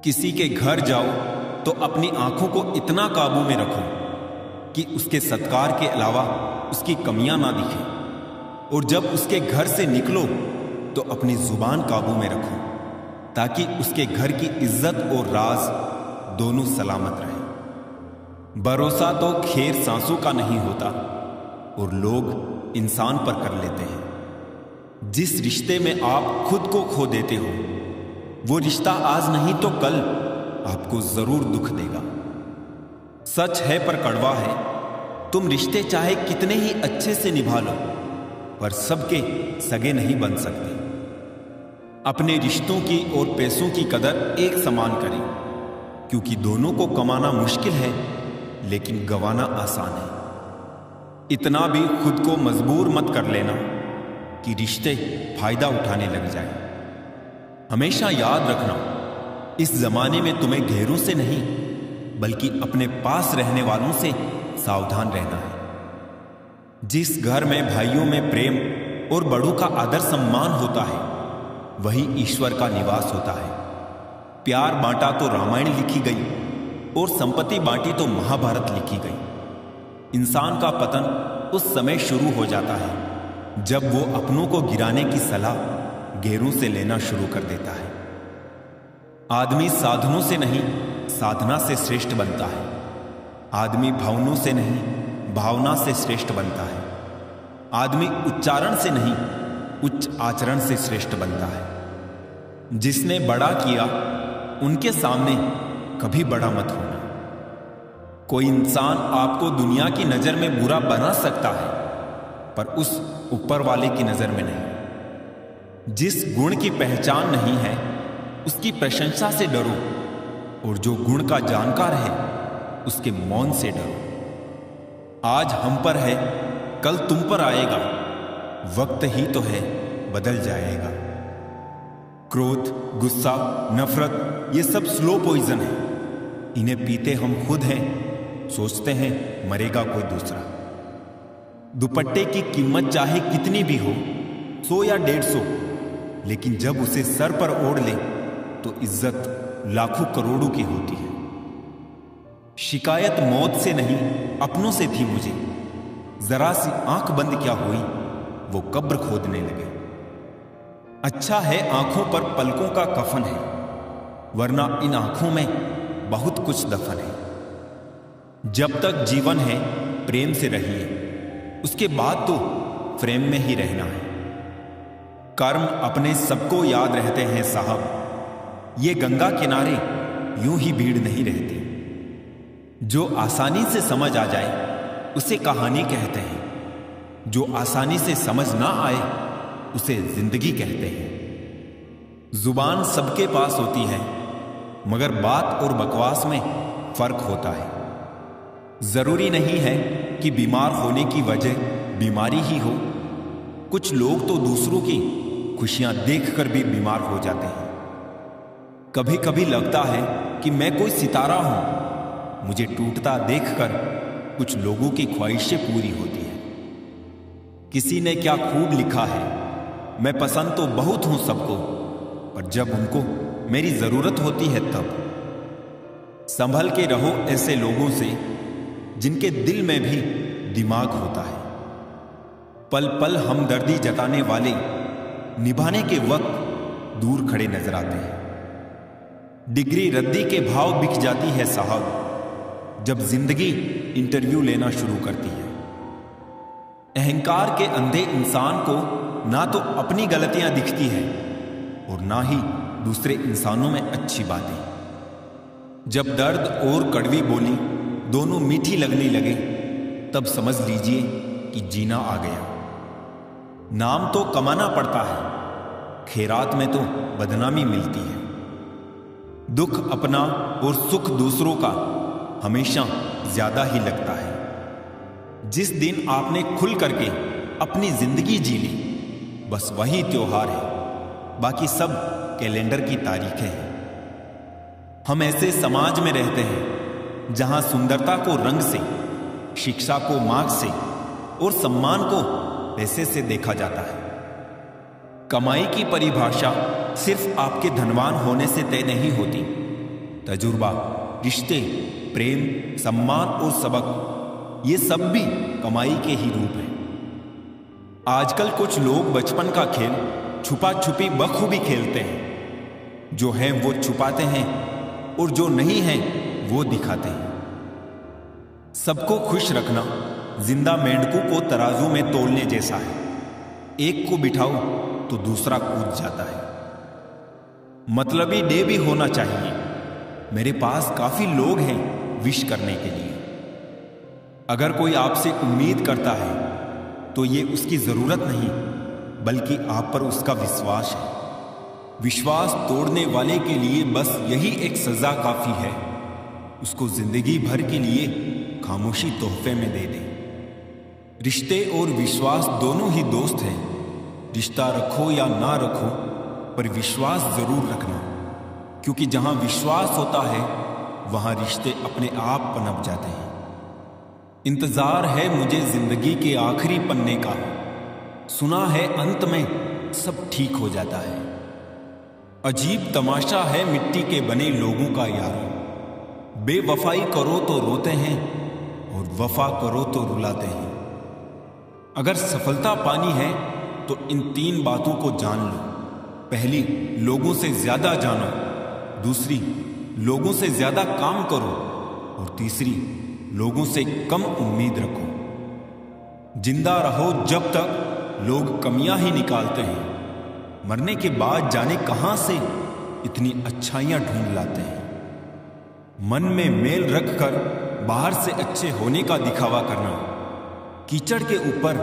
किसी के घर जाओ तो अपनी आंखों को इतना काबू में रखो कि उसके सत्कार के अलावा उसकी कमियां ना दिखें, और जब उसके घर से निकलो तो अपनी जुबान काबू में रखो ताकि उसके घर की इज्जत और राज दोनों सलामत रहे। भरोसा तो खैर सांसों का नहीं होता और लोग इंसान पर कर लेते हैं। जिस रिश्ते में आप खुद को खो देते हो वो रिश्ता आज नहीं तो कल आपको जरूर दुख देगा। सच है पर कड़वा है, तुम रिश्ते चाहे कितने ही अच्छे से निभा लो पर सबके सगे नहीं बन सकते। अपने रिश्तों की और पैसों की कदर एक समान करें, क्योंकि दोनों को कमाना मुश्किल है लेकिन गंवाना आसान है। इतना भी खुद को मजबूर मत कर लेना कि रिश्ते फायदा उठाने लग जाए। हमेशा याद रखना, इस जमाने में तुम्हें गैरों से नहीं बल्कि अपने पास रहने वालों से सावधान रहना है। जिस घर में भाइयों में प्रेम और बड़ों का आदर सम्मान होता है वही ईश्वर का निवास होता है। प्यार बांटा तो रामायण लिखी गई और संपत्ति बांटी तो महाभारत लिखी गई। इंसान का पतन उस समय शुरू हो जाता है जब वो अपनों को गिराने की सलाह गैरों से लेना शुरू कर देता है। आदमी साधनों से नहीं साधना से श्रेष्ठ बनता है। आदमी भावनों से नहीं भावना से श्रेष्ठ बनता है। आदमी उच्चारण से नहीं उच्च आचरण से श्रेष्ठ बनता है। जिसने बड़ा किया उनके सामने कभी बड़ा मत होना। कोई इंसान आपको दुनिया की नजर में बुरा बना सकता है पर उस ऊपर वाले की नजर में नहीं। जिस गुण की पहचान नहीं है उसकी प्रशंसा से डरो, और जो गुण का जानकार है उसके मौन से डरो। आज हम पर है कल तुम पर आएगा, वक्त ही तो है बदल जाएगा। क्रोध, गुस्सा, नफरत ये सब स्लो पॉइजन है। इन्हें पीते हम खुद हैं, सोचते हैं मरेगा कोई दूसरा। दुपट्टे की कीमत चाहे कितनी भी हो, 100 या 150, लेकिन जब उसे सर पर ओढ़ ले तो इज्जत लाखों करोड़ों की होती है। शिकायत मौत से नहीं अपनों से थी मुझे, जरा सी आंख बंद क्या हुई वो कब्र खोदने लगे। अच्छा है आंखों पर पलकों का कफन है, वरना इन आंखों में बहुत कुछ दफन है। जब तक जीवन है प्रेम से रहिए, उसके बाद तो फ्रेम में ही रहना है। कर्म अपने सबको याद रहते हैं साहब, ये गंगा किनारे यूं ही भीड़ नहीं रहती। जो आसानी से समझ आ जाए उसे कहानी कहते हैं, जो आसानी से समझ ना आए उसे जिंदगी कहते हैं। जुबान सबके पास होती है मगर बात और बकवास में फर्क होता है। जरूरी नहीं है कि बीमार होने की वजह बीमारी ही हो। कुछ लोग तो दूसरों की खुशियां देखकर भी बीमार हो जाते हैं। कभी कभी लगता है कि मैं कोई सितारा हूं, मुझे टूटता देखकर कुछ लोगों की ख्वाहिशें पूरी होती हैं। किसी ने क्या खूब लिखा है, मैं पसंद तो बहुत हूं सबको, पर जब उनको मेरी जरूरत होती है तब। संभल के रहो ऐसे लोगों से जिनके दिल में भी दिमाग होता है। पल पल हमदर्दी जताने वाले निभाने के वक्त दूर खड़े नजर आते हैं। डिग्री रद्दी के भाव बिक जाती है साहब जब जिंदगी इंटरव्यू लेना शुरू करती है। अहंकार के अंधे इंसान को ना तो अपनी गलतियां दिखती है और ना ही दूसरे इंसानों में अच्छी बातें। जब दर्द और कड़वी बोली दोनों मीठी लगने लगे तब समझ लीजिए कि जीना आ गया। नाम तो कमाना पड़ता है, खैरात में तो बदनामी मिलती है। दुख अपना और सुख दूसरों का हमेशा ज्यादा ही लगता है। जिस दिन आपने खुल करके अपनी जिंदगी जी ली बस वही त्योहार है, बाकी सब कैलेंडर की तारीखें हैं। हम ऐसे समाज में रहते हैं जहां सुंदरता को रंग से, शिक्षा को मार्क्स से और सम्मान को पैसे से देखा जाता है। कमाई की परिभाषा सिर्फ आपके धनवान होने से तय नहीं होती, तजुर्बा, रिश्ते, प्रेम, सम्मान और सबक, ये सब भी कमाई के ही रूप हैं। आजकल कुछ लोग बचपन का खेल छुपा छुपी बखूबी खेलते हैं। जो हैं वो छुपाते हैं और जो नहीं हैं वो दिखाते हैं। सबको खुश रखना जिंदा मेंढकों को तराजू में तोलने जैसा है। एक को बिठाओ तो दूसरा कूद जाता है। मतलबी डे भी होना चाहिए। मेरे पास काफी लोग हैं विश करने के लिए। अगर कोई आपसे उम्मीद करता है तो ये उसकी जरूरत नहीं, बल्कि आप पर उसका विश्वास है। विश्वास तोड़ने वाले के लिए बस यही एक सजा काफी है। उसको जिंदगी भर के लिए खामोशी तोहफे में दे दे। रिश्ते और विश्वास दोनों ही दोस्त हैं। रिश्ता रखो या ना रखो, पर विश्वास जरूर रखना, क्योंकि जहां विश्वास होता है वहां रिश्ते अपने आप पनप जाते हैं। इंतजार है मुझे जिंदगी के आखिरी पन्ने का। सुना है अंत में सब ठीक हो जाता है। अजीब तमाशा है मिट्टी के बने लोगों का यारो। बेवफाई करो तो रोते हैं और वफा करो तो रुलाते हैं। अगर सफलता पानी है तो इन 3 बातों को जान लो। पहली, लोगों से ज्यादा जानो। दूसरी, लोगों से ज्यादा काम करो। और तीसरी, लोगों से कम उम्मीद रखो। जिंदा रहो जब तक लोग कमियां ही निकालते हैं। मरने के बाद जाने कहां से इतनी अच्छाइयां ढूंढ लाते हैं। मन में मेल रखकर बाहर से अच्छे होने का दिखावा करना कीचड़ के ऊपर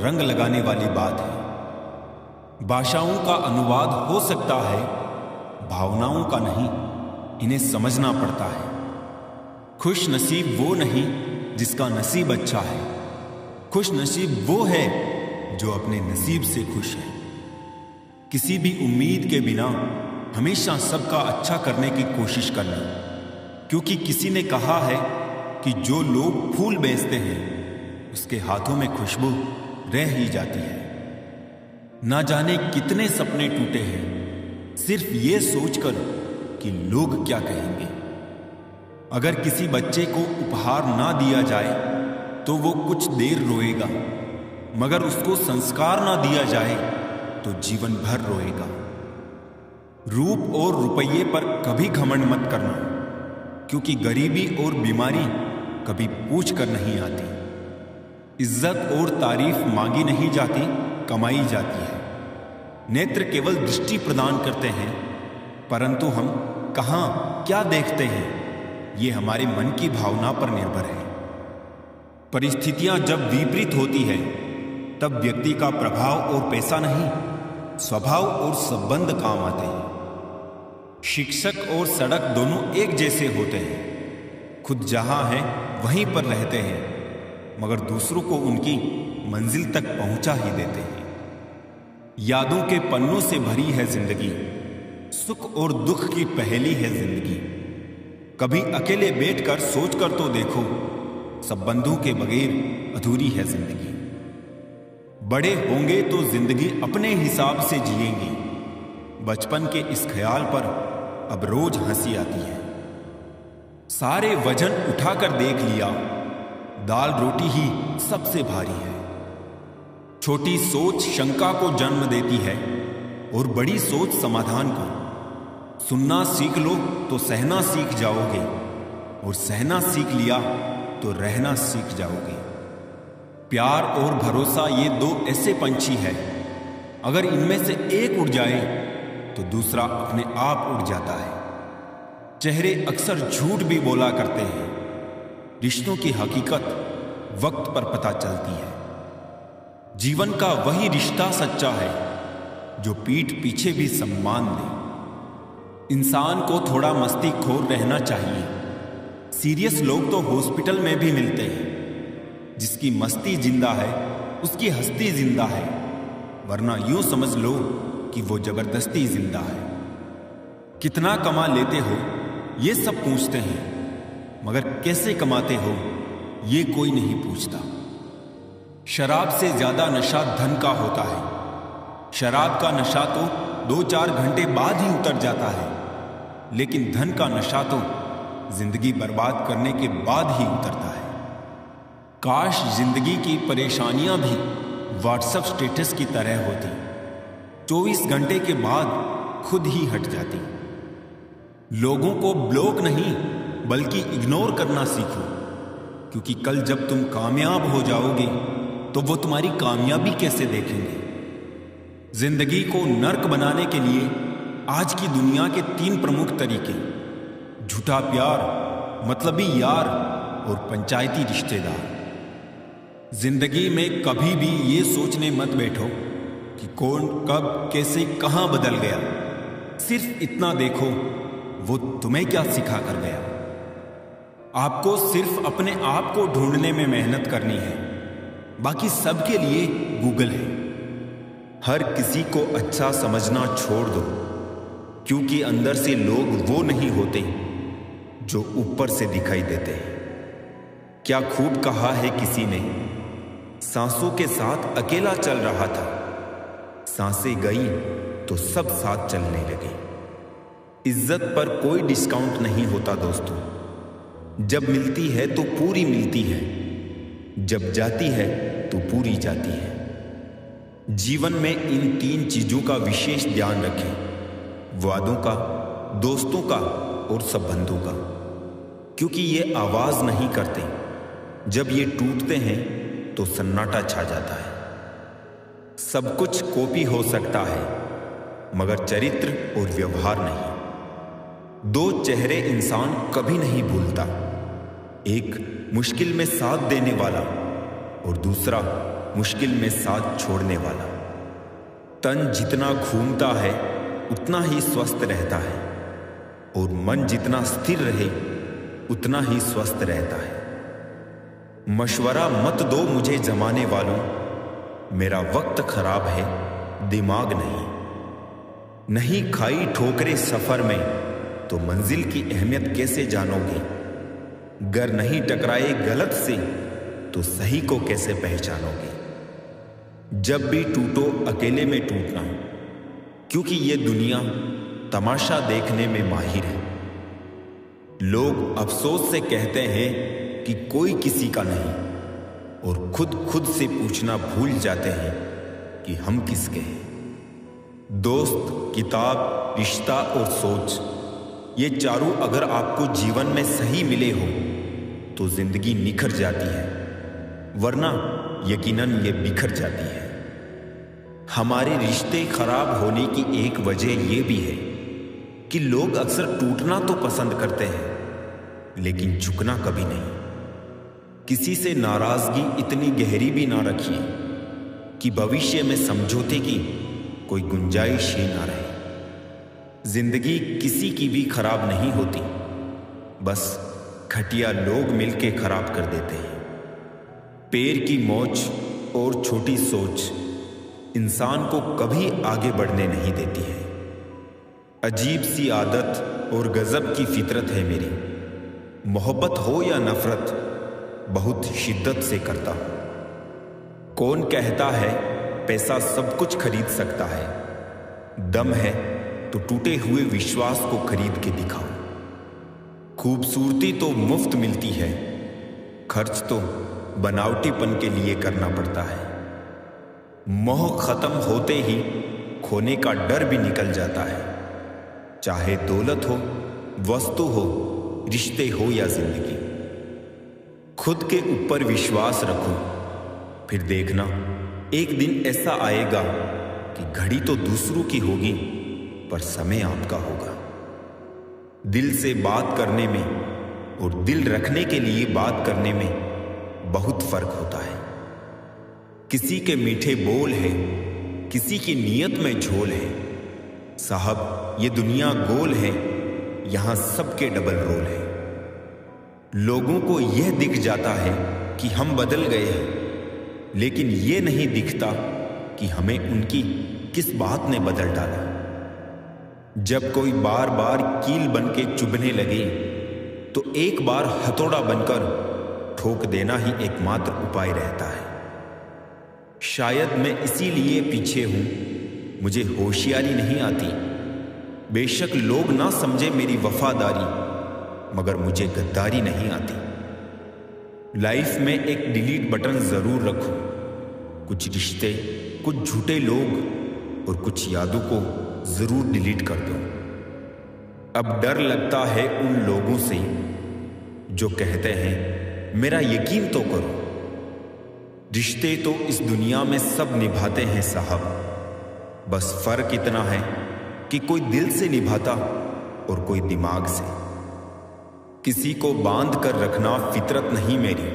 रंग लगाने वाली बात है। भाषाओं का अनुवाद हो सकता है, भावनाओं का नहीं। इन्हें समझना पड़ता है। खुश नसीब वो नहीं जिसका नसीब अच्छा है। खुश नसीब वो है जो अपने नसीब से खुश है। किसी भी उम्मीद के बिना हमेशा सबका अच्छा करने की कोशिश करना, क्योंकि किसी ने कहा है कि जो लोग फूल बेचते हैं उसके हाथों में खुशबू रह ही जाती है। ना जाने कितने सपने टूटे हैं सिर्फ ये सोचकर कि लोग क्या कहेंगे। अगर किसी बच्चे को उपहार ना दिया जाए तो वो कुछ देर रोएगा, मगर उसको संस्कार ना दिया जाए तो जीवन भर रोएगा। रूप और रुपये पर कभी घमंड मत करना, क्योंकि गरीबी और बीमारी कभी पूछ कर नहीं आती। इज्जत और तारीफ मांगी नहीं जाती, कमाई जाती है। नेत्र केवल दृष्टि प्रदान करते हैं, परंतु हम कहां क्या देखते हैं ये हमारे मन की भावना पर निर्भर है। परिस्थितियां जब विपरीत होती है तब व्यक्ति का प्रभाव और पैसा नहीं, स्वभाव और संबंध काम आते हैं। शिक्षक और सड़क दोनों एक जैसे होते हैं। खुद जहां है वहीं पर रहते हैं, मगर दूसरों को उनकी मंजिल तक पहुंचा ही देते हैं। यादों के पन्नों से भरी है जिंदगी। सुख और दुख की पहेली है जिंदगी। कभी अकेले बैठकर सोचकर तो देखो, संबंधों के बगैर अधूरी है जिंदगी। बड़े होंगे तो जिंदगी अपने हिसाब से जिएंगे। बचपन के इस ख्याल पर अब रोज हंसी आती है। सारे वजन उठाकर देख लिया, दाल रोटी ही सबसे भारी है। छोटी सोच शंका को जन्म देती है और बड़ी सोच समाधान को। सुनना सीख लो तो सहना सीख जाओगे, और सहना सीख लिया तो रहना सीख जाओगे। प्यार और भरोसा ये 2 ऐसे पंछी हैं, अगर इनमें से एक उड़ जाए तो दूसरा अपने आप उड़ जाता है। चेहरे अक्सर झूठ भी बोला करते हैं। रिश्तों की हकीकत वक्त पर पता चलती है। जीवन का वही रिश्ता सच्चा है जो पीठ पीछे भी सम्मान दे। इंसान को थोड़ा मस्तीखोर रहना चाहिए। सीरियस लोग तो हॉस्पिटल में भी मिलते हैं। जिसकी मस्ती जिंदा है उसकी हस्ती जिंदा है, वरना यूं समझ लो कि वो जबरदस्ती जिंदा है। कितना कमा लेते हो ये सब पूछते हैं, मगर कैसे कमाते हो ये कोई नहीं पूछता। शराब से ज्यादा नशा धन का होता है। शराब का नशा तो 2-4 घंटे बाद ही उतर जाता है, लेकिन धन का नशा तो जिंदगी बर्बाद करने के बाद ही उतरता है। काश जिंदगी की परेशानियां भी व्हाट्सएप स्टेटस की तरह होती, 24 घंटे के बाद खुद ही हट जाती। लोगों को ब्लॉक नहीं बल्कि इग्नोर करना सीखो, क्योंकि कल जब तुम कामयाब हो जाओगे तो वो तुम्हारी कामयाबी कैसे देखेंगे। जिंदगी को नर्क बनाने के लिए आज की दुनिया के 3 प्रमुख तरीके: झूठा प्यार, मतलबी यार और पंचायती रिश्तेदार। जिंदगी में कभी भी ये सोचने मत बैठो कि कौन कब कैसे कहां बदल गया। सिर्फ इतना देखो वो तुम्हें क्या सिखा कर गया। आपको सिर्फ अपने आप को ढूंढने में मेहनत करनी है, बाकी सबके लिए गूगल है। हर किसी को अच्छा समझना छोड़ दो, क्योंकि अंदर से लोग वो नहीं होते जो ऊपर से दिखाई देते हैं। क्या खूब कहा है किसी ने, सांसों के साथ अकेला चल रहा था, सांसें गई तो सब साथ चलने लगे। इज्जत पर कोई डिस्काउंट नहीं होता दोस्तों। जब मिलती है तो पूरी मिलती है, जब जाती है तो पूरी जाती है। जीवन में इन 3 चीजों का विशेष ध्यान रखें: वादों का, दोस्तों का और संबंधों का, क्योंकि ये आवाज नहीं करते। जब ये टूटते हैं तो सन्नाटा छा जाता है। सब कुछ कॉपी हो सकता है, मगर चरित्र और व्यवहार नहीं। 2 चेहरे इंसान कभी नहीं भूलता, एक मुश्किल में साथ देने वाला और दूसरा मुश्किल में साथ छोड़ने वाला। तन जितना घूमता है उतना ही स्वस्थ रहता है, और मन जितना स्थिर रहे उतना ही स्वस्थ रहता है। मशवरा मत दो मुझे जमाने वालों, मेरा वक्त खराब है, दिमाग नहीं खाई ठोकरे सफर में तो मंजिल की अहमियत कैसे जानोगे। गर नहीं टकराए गलत से तो सही को कैसे पहचानोगे। जब भी टूटो अकेले में टूटना, क्योंकि ये दुनिया तमाशा देखने में माहिर है। लोग अफसोस से कहते हैं कि कोई किसी का नहीं, और खुद से पूछना भूल जाते हैं कि हम किसके हैं। दोस्त, किताब, रिश्ता और सोच, ये चारों अगर आपको जीवन में सही मिले हो तो जिंदगी निखर जाती है, वरना यकीनन ये बिखर जाती है। हमारे रिश्ते खराब होने की एक वजह यह भी है कि लोग अक्सर टूटना तो पसंद करते हैं, लेकिन झुकना कभी नहीं। किसी से नाराजगी इतनी गहरी भी ना रखिए कि भविष्य में समझौते की कोई गुंजाइश ही ना रहे। जिंदगी किसी की भी खराब नहीं होती, बस घटिया लोग मिलके खराब कर देते हैं। पैर की मोच और छोटी सोच इंसान को कभी आगे बढ़ने नहीं देती है। अजीब सी आदत और गजब की फितरत है मेरी, मोहब्बत हो या नफरत बहुत शिद्दत से करता हूं। कौन कहता है पैसा सब कुछ खरीद सकता है? दम है तो टूटे हुए विश्वास को खरीद के दिखाओ। खूबसूरती तो मुफ्त मिलती है, खर्च तो बनावटीपन के लिए करना पड़ता है। मोह खत्म होते ही खोने का डर भी निकल जाता है, चाहे दौलत हो, वस्तु हो, रिश्ते हो या जिंदगी। खुद के ऊपर विश्वास रखो, फिर देखना एक दिन ऐसा आएगा कि घड़ी तो दूसरों की होगी पर समय आपका होगा। दिल से बात करने में और दिल रखने के लिए बात करने में बहुत फर्क होता है। किसी के मीठे बोल है, किसी की नीयत में झोल है। साहब ये दुनिया गोल है, यहां सबके डबल रोल है। लोगों को यह दिख जाता है कि हम बदल गए हैं, लेकिन यह नहीं दिखता कि हमें उनकी किस बात ने बदल डाला। जब कोई बार बार कील बन के चुभने लगे तो एक बार हथौड़ा बनकर ठोक देना ही एकमात्र उपाय रहता है। शायद मैं इसीलिए पीछे हूं, मुझे होशियारी नहीं आती, बेशक लोग ना समझे मेरी वफादारी, मगर मुझे गद्दारी नहीं आती। लाइफ में एक डिलीट बटन जरूर रखो। कुछ रिश्ते, कुछ झूठे लोग और कुछ यादों को जरूर डिलीट कर दो। अब डर लगता है उन लोगों से जो कहते हैं मेरा यकीन तो करो। रिश्ते तो इस दुनिया में सब निभाते हैं साहब, बस फर्क इतना है कि कोई दिल से निभाता और कोई दिमाग से। किसी को बांध कर रखना फितरत नहीं मेरी,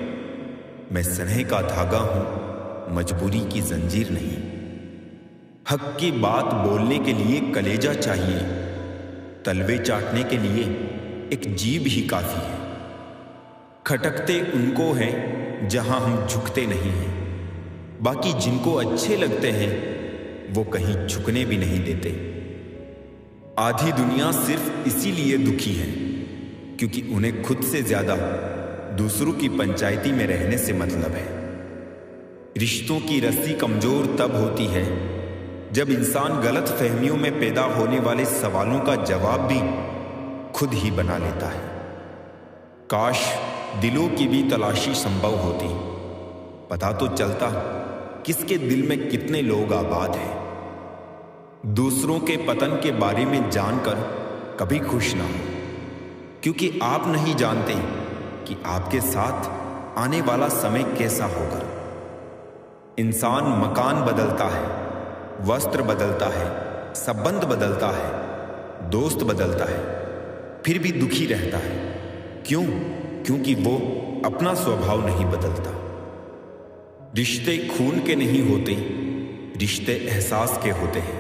मैं स्नेह का धागा हूं, मजबूरी की जंजीर नहीं। हक की बात बोलने के लिए कलेजा चाहिए, तलवे चाटने के लिए एक जीभ ही काफी है। खटकते उनको हैं जहां हम झुकते नहीं हैं, बाकी जिनको अच्छे लगते हैं वो कहीं झुकने भी नहीं देते। आधी दुनिया सिर्फ इसीलिए दुखी है क्योंकि उन्हें खुद से ज्यादा दूसरों की पंचायती में रहने से मतलब है। रिश्तों की रस्सी कमजोर तब होती है जब इंसान गलत फहमियों में पैदा होने वाले सवालों का जवाब भी खुद ही बना लेता है। काश दिलों की भी तलाशी संभव होती, पता तो चलता किसके दिल में कितने लोग आबाद हैं। दूसरों के पतन के बारे में जानकर कभी खुश ना हो, क्योंकि आप नहीं जानते कि आपके साथ आने वाला समय कैसा होगा। इंसान मकान बदलता है, वस्त्र बदलता है, संबंध बदलता है, दोस्त बदलता है, फिर भी दुखी रहता है। क्यों? क्योंकि वो अपना स्वभाव नहीं बदलता। रिश्ते खून के नहीं होते, रिश्ते एहसास के होते हैं।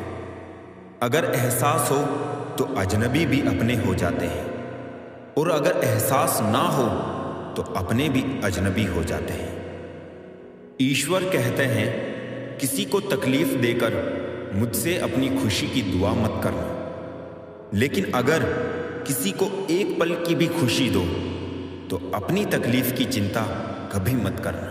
अगर एहसास हो तो अजनबी भी अपने हो जाते हैं, और अगर एहसास ना हो तो अपने भी अजनबी हो जाते हैं। ईश्वर कहते हैं किसी को तकलीफ देकर मुझसे अपनी खुशी की दुआ मत करना, लेकिन अगर किसी को एक पल की भी खुशी दो तो अपनी तकलीफ की चिंता कभी मत करना।